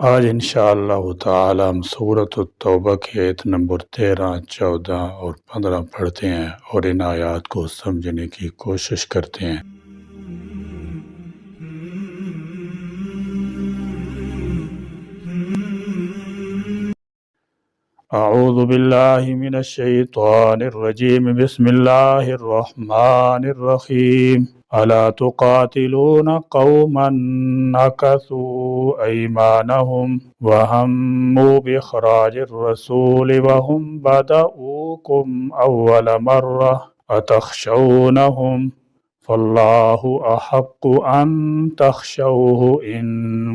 آج انشاءاللہ تعالی ہم سورۃ التوبہ کے آیت نمبر 13، 14 اور 15 پڑھتے ہیں اور ان آیات کو سمجھنے کی کوشش کرتے ہیں۔ اعوذ باللہ من الشیطان الرجیم، بسم اللہ الرحمن الرحیم۔ الا تقاتلون قوما نكثوا ایمانهم وهموا باخراج الرسول وهم بدؤوكم اول مرة اتخشونهم فالله احق ان تخشوه ان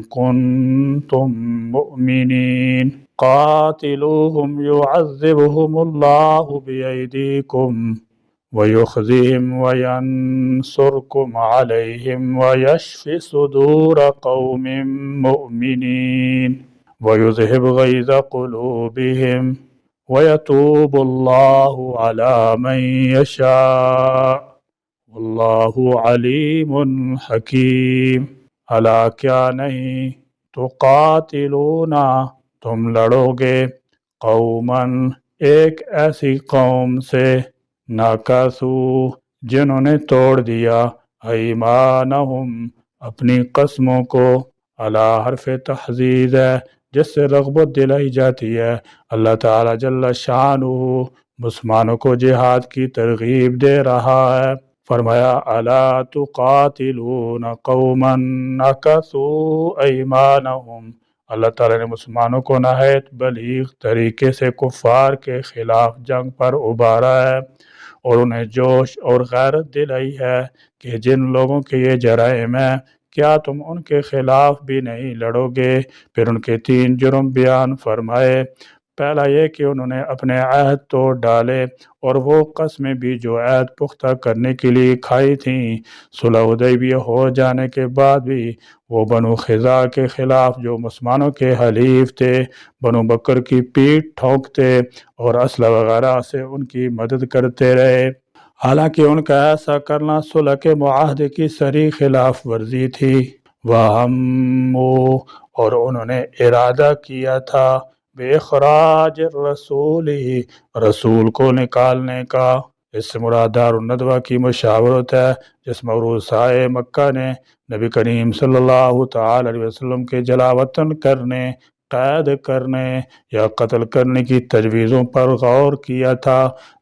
كنتم مؤمنين قاتلوهم يعذبهم الله بأيديكم ويخزهم وينصركم عليهم ويشف صدور قوم مؤمنين ويذهب غيظ قلوبهم ويتوب الله على من يشاء والله عليم حكيم۔ الا کیا نہیں، تقاتلون تم لڑو گے، قوماً ایک ایسی قوم سے، ناکثو جنہوں نے توڑ دیا، ایمانہم اپنی قسموں کو، علی حرف تحزیز ہے جس سے رغبت دلائی جاتی ہے۔ اللہ تعالی جل شانہ مسلمانوں کو جہاد کی ترغیب دے رہا ہے۔ فرمایا الا تقاتلون قوما نکثوا ایمانہم، اللہ تعالیٰ نے مسلمانوں کو نہایت بلیغ طریقے سے کفار کے خلاف جنگ پر ابھارا ہے اور انہیں جوش اور غیرت دلائی ہے کہ جن لوگوں کے یہ جرائم ہیں کیا تم ان کے خلاف بھی نہیں لڑو گے۔ پھر ان کے 3 جرم بیان فرمائے۔ پہلا یہ کہ انہوں نے اپنے عہد توڑ ڈالے اور وہ قسمیں بھی جو عہد پختہ کرنے کے لیے کھائی تھیں، صلح حدیبیہ ہو جانے کے بعد بھی وہ بنو خزاع کے خلاف جو مسلمانوں کے حلیف تھے، بنو بکر کی پیٹھ ٹھونکتے اور اسلحہ وغیرہ سے ان کی مدد کرتے رہے، حالانکہ ان کا ایسا کرنا صلح کے معاہدے کی صریح خلاف ورزی تھی۔ وَهَمُّوا اور انہوں نے ارادہ کیا تھا، بِإِخْرَاجِ الرَّسُولِ رسول کو نکالنے کا، اس سے مراد دار الندوہ کی مشاورت ہے جس مورثۂ مکہ نے نبی کریم صلی اللہ تعالی علیہ وسلم کے جلا وطن کرنے، قید کرنے یا قتل کرنے کی تجویزوں پر غور کیا تھا۔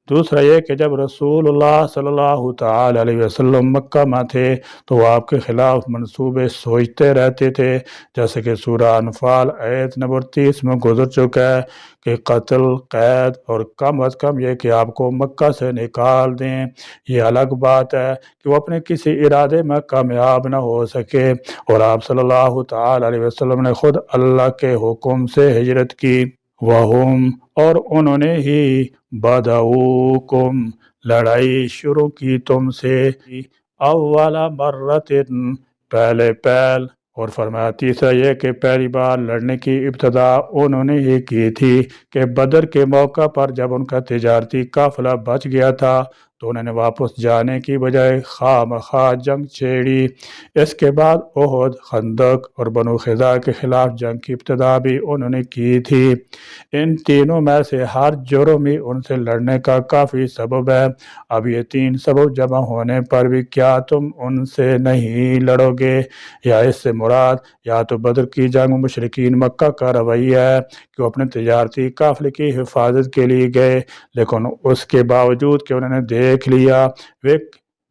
دوسرا یہ کہ جب رسول اللہ صلی اللہ تعالی علیہ وسلم مکہ میں تھے تو وہ آپ کے خلاف منصوبے سوچتے رہتے تھے، جیسے کہ سورہ انفال آیت نمبر 30 میں گزر چکا ہے کہ قتل، قید اور کم از کم یہ کہ آپ کو مکہ سے نکال دیں۔ یہ الگ بات ہے کہ وہ اپنے کسی ارادے میں کامیاب نہ ہو سکے اور آپ صلی اللہ تعالی علیہ وسلم نے خود اللہ کے حکم سے ہجرت کی۔ وَهُمْ اور انہوں نے ہی بَدَؤُوكُمْ لڑائی شروع کی تم سے، اول مرۃ پہلے اور فرمایا تیسرا یہ کہ پہلی بار لڑنے کی ابتدا انہوں نے ہی کی تھی کہ بدر کے موقع پر جب ان کا تجارتی قافلہ بچ گیا تھا تو انہوں نے واپس جانے کی بجائے خواہ مخواہ جنگ چھیڑی۔ اس کے بعد احد، خندق اور بنو خزاع کے خلاف جنگ کی ابتدا بھی انہوں نے کی تھی۔ ان تینوں میں سے ہر جرم ہی ان سے لڑنے کا کافی سبب ہے۔ اب یہ 3 سبب جمع ہونے پر بھی کیا تم ان سے نہیں لڑو گے؟ یا اس سے مراد یا تو بدر کی جنگ میں مشرکین مکہ کا رویہ ہے کہ وہ اپنے تجارتی قافلے کی حفاظت کے لیے گئے، لیکن اس کے باوجود کہ انہوں نے دیکھ لیا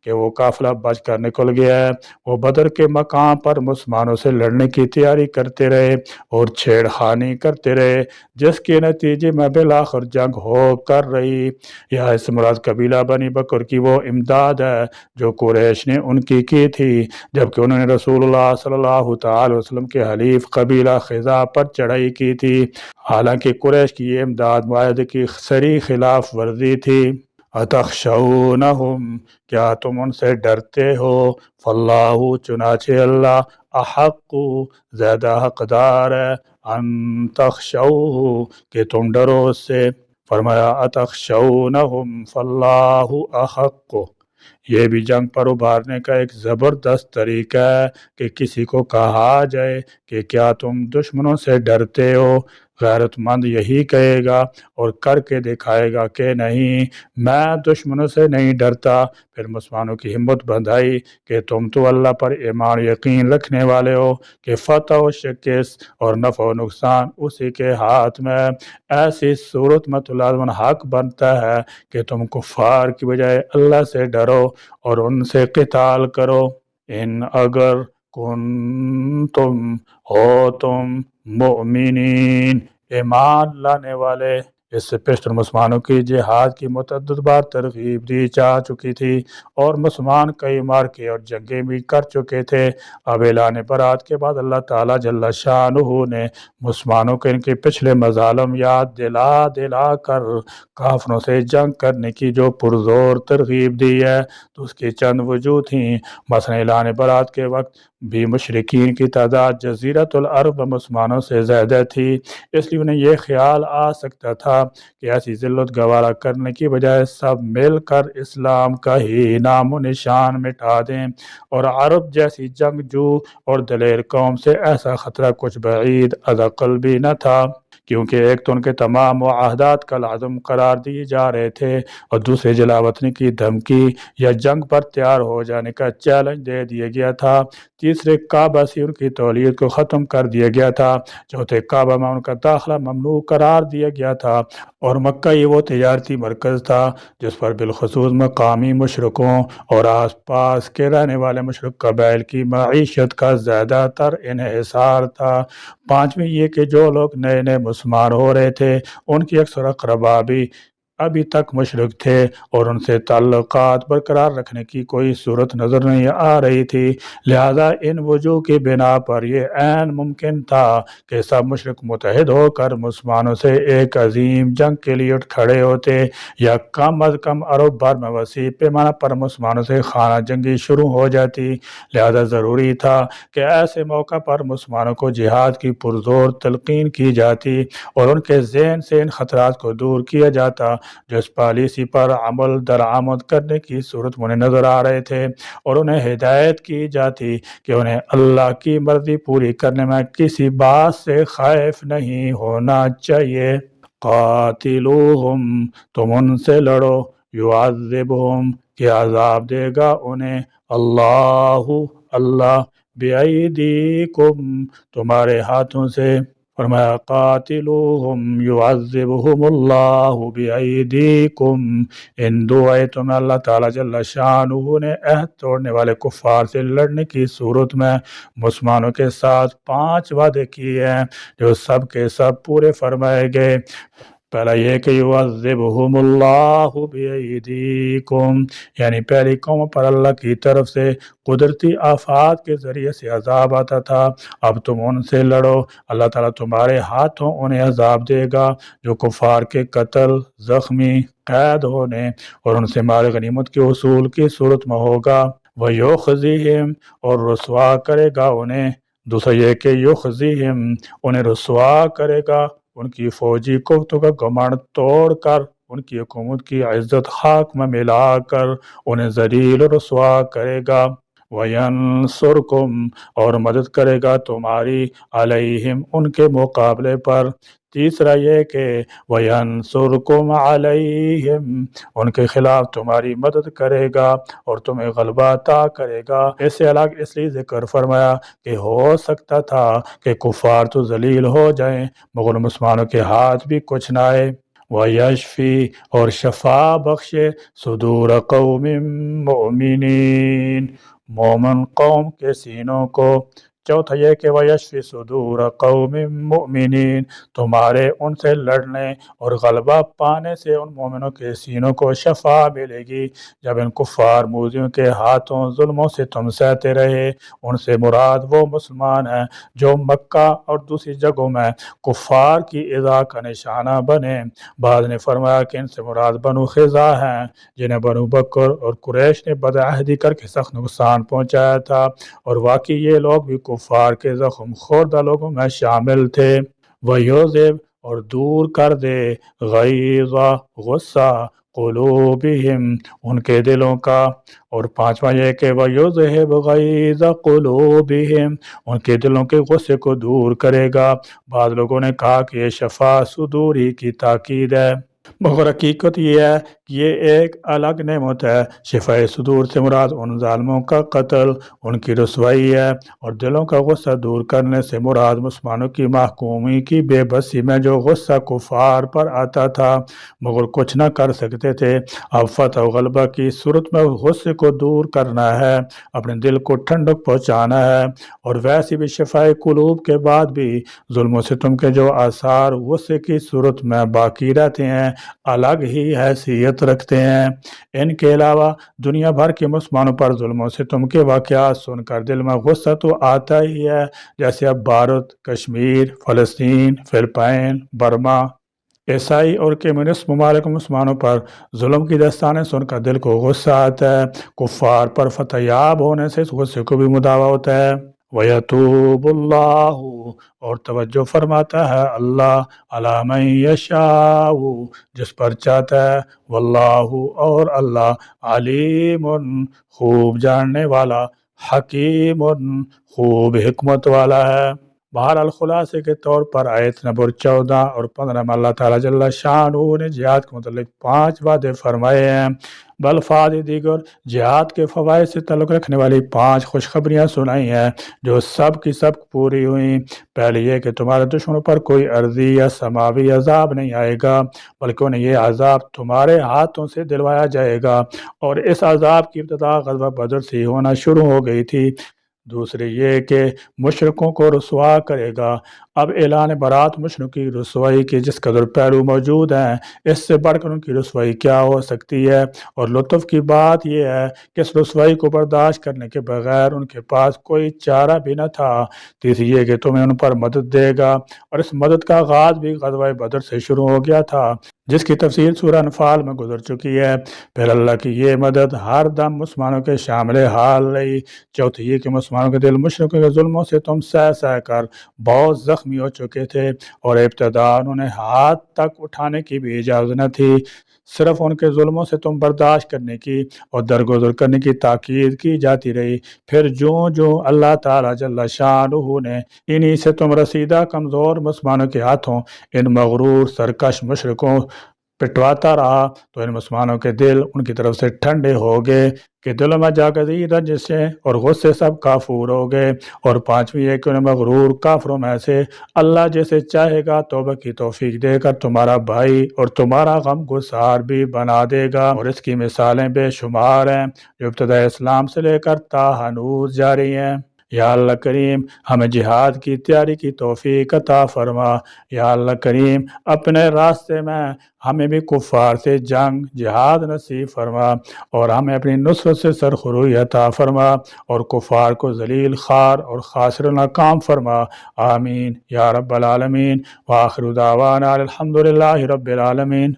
کہ وہ قافلہ بچ کر نکل گیا ہے، وہ بدر کے مقام پر مسلمانوں سے لڑنے کی تیاری کرتے رہے اور چھیڑ خانی کرتے رہے، جس کے نتیجے میں بالآخر جنگ ہو کر رہی۔ یا اس مراد قبیلہ بنی بکر کی وہ امداد ہے جو قریش نے ان کی تھی جبکہ انہوں نے رسول اللہ صلی اللہ تعالی وسلم کے حلیف قبیلہ خزاع پر چڑھائی کی تھی، حالانکہ قریش کی یہ امداد معاہدے کی صریح خلاف ورزی تھی۔ اتخشونہم کیا تم ان سے ڈرتے ہو؟ فاللہ چنانچہ اللہ احق زیادہ حقدار ہے، ان تخشوہ کہ تم ڈرو اس سے۔ فرمایا اتخشونہم فاللہ احق یہ بھی جنگ پر ابھارنے کا ایک زبردست طریقہ ہے کہ کسی کو کہا جائے کہ کیا تم دشمنوں سے ڈرتے ہو؟ غیرت مند یہی کہے گا اور کر کے دکھائے گا کہ نہیں، میں دشمنوں سے نہیں ڈرتا۔ پھر مسلمانوں کی ہمت بندھائی کہ تم تو اللہ پر ایمان یقین رکھنے والے ہو کہ فتح و شکست اور نفع و نقصان اسی کے ہاتھ میں ہے۔ ایسی صورت میں تو لازماً حق بنتا ہے کہ تم کفار کی بجائے اللہ سے ڈرو اور ان سے قتال کرو۔ ان اگر تم مؤمنین، ایمان لانے والے۔ اس سے پیشتر مسلمانوں کی جہاد کی متعدد بار ترغیب دی جا چکی تھی اور مسلمان کئی مارکے اور جنگیں بھی کر چکے تھے۔ اب اعلان برات کے بعد اللہ تعالیٰ جل شانہ نے مسلمانوں کو ان کے پچھلے مظالم یاد دلا کر کافروں سے جنگ کرنے کی جو پرزور ترغیب دی ہے تو اس کی چند وجوہ تھیں۔ مثلا اعلان برات کے وقت بھی مشرکین کی تعداد جزیرۃ العرب مسلمانوں سے زیادہ تھی، اس لیے انہیں یہ خیال آ سکتا تھا کہ ایسی ذلت گوارا کرنے کی بجائے سب مل کر اسلام کا ہی نام و نشان مٹا دیں، اور عرب جیسی جنگجو اور دلیر قوم سے ایسا خطرہ کچھ بعید از عقل بھی نہ تھا، کیونکہ ایک تو ان کے تمام معاہدات کا لازم قرار دیے جا رہے تھے اور دوسرے جلاوطنی کی دھمکی یا جنگ پر تیار ہو جانے کا چیلنج دے دیا گیا تھا، تیسرے کعبہ سے ان کی تولیت کو ختم کر دیا گیا تھا، چوتھے کعبہ میں ان کا داخلہ ممنوع قرار دیا گیا تھا، اور مکہ یہ وہ تجارتی مرکز تھا جس پر بالخصوص مقامی مشرکوں اور آس پاس کے رہنے والے مشرک قبائل کی معیشت کا زیادہ تر انحصار تھا۔ پانچویں یہ کہ جو لوگ نئے نئے مسلمان ہو رہے تھے ان کی اکثر اقربا بھی ابھی تک مشرک تھے اور ان سے تعلقات برقرار رکھنے کی کوئی صورت نظر نہیں آ رہی تھی، لہذا ان وجوہ کی بنا پر یہ عین ممکن تھا کہ سب مشرک متحد ہو کر مسلمانوں سے ایک عظیم جنگ کے لیے اٹھ کھڑے ہوتے، یا کم از کم عرب بھر میں وسیع پیمانہ پر مسلمانوں سے خانہ جنگی شروع ہو جاتی۔ لہذا ضروری تھا کہ ایسے موقع پر مسلمانوں کو جہاد کی پرزور تلقین کی جاتی اور ان کے ذہن سے ان خطرات کو دور کیا جاتا جو اس پالیسی پر عمل درآمد کرنے کی صورت میں نظر آ رہے تھے، اور انہیں ہدایت کی جاتی کہ انہیں اللہ کی مرضی پوری کرنے میں کسی بات سے خائف نہیں ہونا چاہیے۔ قاتلوہم، تم ان سے لڑو، یعذبہم، کہ عذاب دے گا انہیں، اللہ بِأَيْدِيكُمْ، تمہارے ہاتھوں سے۔ فرمایا قاتلوہم یعذبہم اللہ بِأَيْدِيكُمْ، ان دو آیتوں میں اللہ تعالیٰ جل شانہ نے عہد توڑنے والے کفار سے لڑنے کی صورت میں مسلمانوں کے ساتھ 5 وعدے کیے ہیں جو سب کے سب پورے فرمائے گئے۔ پہلا یہ کہ یعذبہم اللہ بِأَيْدِيكُمْ، یعنی پہلی قوم پر اللہ کی طرف سے قدرتی آفات کے ذریعے سے عذاب آتا تھا، اب تم ان سے لڑو، اللہ تعالیٰ تمہارے ہاتھوں انہیں عذاب دے گا جو کفار کے قتل، زخمی، قید ہونے اور ان سے مال غنیمت کے حصول کی صورت میں ہوگا۔ وَيُخْزِهِمْ، اور رسوا کرے گا انہیں۔ دوسرا یہ کہ یخزیہم، انہیں رسوا کرے گا، ان کی فوجی قوتوں کا گھمنڈ توڑ کر، ان کی حکومت کی عزت خاک میں ملا کر انہیں ذلیل و رسوا کرے گا۔ وَيَنْصُرْكُمْ، اور مدد کرے گا تمہاری، علیہم، ان کے مقابلے پر۔ تیسرا یہ کہ وَيَنْصُرْكُمْ عَلَيْهِمْ، ان کے خلاف تمہاری مدد کرے گا اور تمہیں غلبہ عطا کرے گا۔ اس سے الگ اس لیے ذکر فرمایا کہ ہو سکتا تھا کہ کفار تو ذلیل ہو جائیں مگر مسلمانوں کے ہاتھ بھی کچھ نہ آئے۔ وَيَشْفِي، اور شفا بخشے، صدور قوم مؤمنین، مومن قوم کے سینوں کو۔ چوتھا یہ کہ وَيَشْفِي صُدُورَ قَوْمٍ مُؤْمِنِينَ، تمہارے ان سے لڑنے اور غلبہ پانے سے ان مومنوں کے سینوں کو شفا ملے گی۔ جب ان کفار موذیوں کے ہاتھوں ظلموں سے تم سہتے رہے، ان سے مراد وہ مسلمان ہیں جو مکہ اور دوسری جگہوں میں کفار کی ایذا کا نشانہ بنے۔ بعض نے فرمایا کہ ان سے مراد بنو خزاع ہیں جنہیں بنو بکر اور قریش نے بدعہدی کر کے سخت نقصان پہنچایا تھا، اور واقعی یہ لوگ بھی کفار کے زخم خوردہ لوگوں میں شامل تھے۔ وَيُذْهِبْ، اور دور کر دے، غیظ، غصہ، قلوبہم ان کے دلوں کا، اور پانچواں یہ کہ وَيُذْهِبْ غَيْظَ قُلُوبِهِمْ ان کے دلوں کے غصے کو دور کرے گا۔ بعض لوگوں نے کہا کہ یہ شفا صدوری کی تاکید ہے، مگر حقیقت یہ ہے کہ یہ ایک الگ نعمت ہے۔ شفاء صدور سے مراد ان ظالموں کا قتل، ان کی رسوائی ہے، اور دلوں کا غصہ دور کرنے سے مراد مسلمانوں کی محکومی کی بے بسی میں جو غصہ کفار پر آتا تھا مگر کچھ نہ کر سکتے تھے، اب فتح و غلبہ کی صورت میں اس غصے کو دور کرنا ہے، اپنے دل کو ٹھنڈک پہنچانا ہے۔ اور ویسے بھی شفاء قلوب کے بعد بھی ظلم و ستم کے جو آثار غصے کی صورت میں باقی رہتے ہیں الگ ہی حیثیت رکھتے ہیں۔ ان کے علاوہ دنیا بھر کے مسلمانوں پر ظلم و ستم کے واقعات سن کر دل میں غصہ تو آتا ہی ہے، جیسے اب بھارت، کشمیر، فلسطین، فلپائن، برما، عیسائی اور کمیونسٹ ممالک مسلمانوں پر ظلم کی داستانیں سن کر دل کو غصہ آتا ہے۔ کفار پر فتح یاب ہونے سے اس غصے کو بھی مداوا ہوتا ہے۔ وَيَتُوبُ اللَّهُ اور توجہ فرماتا ہے اللہ عَلَىٰ مَن يَشَاءُ جس پر چاہتا ہے، وَاللَّهُ اور اللہ عَلِيمٌ خوب جاننے والا، حَكِيمٌ خوب حکمت والا ہے۔ بہرحال خلاصے کے طور پر آیت نمبر 14 اور 15 میں اللہ تعالیٰ جل شانہ نے جہاد کے متعلق 5 وعدے فرمائے ہیں، بالفاظ دیگر جہاد کے فوائد سے تعلق رکھنے والی 5 خوشخبریاں سنائی ہیں جو سب کی سب پوری ہوئیں۔ پہلے یہ کہ تمہارے دشمنوں پر کوئی ارضی یا سماوی عذاب نہیں آئے گا، بلکہ انہیں یہ عذاب تمہارے ہاتھوں سے دلوایا جائے گا، اور اس عذاب کی ابتدا غزوہ بدر سے ہونا شروع ہو گئی تھی۔ دوسرے یہ کہ مشرکوں کو رسوا کرے گا۔ اب اعلان برات مشرکوں کی رسوائی کے جس قدر پہلو موجود ہیں، اس سے بڑھ کر ان کی رسوائی کیا ہو سکتی ہے، اور لطف کی بات یہ ہے کہ اس رسوائی کو برداشت کرنے کے بغیر ان کے پاس کوئی چارہ بھی نہ تھا۔ تیسری یہ کہ تمہیں ان پر مدد دے گا، اور اس مدد کا آغاز بھی غزوہ بدر سے شروع ہو گیا تھا جس کی تفصیل سورہ انفال میں گزر چکی ہے۔ پھر اللہ کی یہ مدد ہر دم مسلمانوں کے شامل حال رہی۔ چوتھی یہ کہ مسلمانوں کے دل مشرکوں کے ظلموں سے تم سہ کر بہت زخمی ہو چکے تھے، اور ابتدا انہیں ہاتھ تک اٹھانے کی بھی اجازت نہ تھی، صرف ان کے ظلموں سے تم برداشت کرنے کی اور درگزر کرنے کی تاکید کی جاتی رہی۔ پھر جو اللہ تعالیٰ جل شانہ نے انہی سے تم رسیدہ کمزور مسلمانوں کے ہاتھوں ان مغرور سرکش مشرکوں پٹواتا رہا، تو ان مسلمانوں کے دل ان کی طرف سے ٹھنڈے ہو گئے کہ دلوں میں جاگزی رنجشیں اور غصے سب کافور ہو گئے۔ اور پانچویں یہ کہ انہیں مغرور کافروں میں سے اللہ جیسے چاہے گا توبہ کی توفیق دے کر تمہارا بھائی اور تمہارا غم گسار بھی بنا دے گا، اور اس کی مثالیں بے شمار ہیں جو ابتداء اسلام سے لے کر تا ہنوز جاری ہیں۔ یا اللہ کریم ہمیں جہاد کی تیاری کی توفیق عطا فرما۔ یا اللہ کریم اپنے راستے میں ہمیں بھی کفار سے جنگ جہاد نصیب فرما، اور ہمیں اپنی نصرت سے سرخروئی عطا فرما، اور کفار کو ذلیل خوار اور خاسر ناکام فرما۔ آمین یا رب العالمین۔ وآخر دعوانا الحمدللہ رب العالمین۔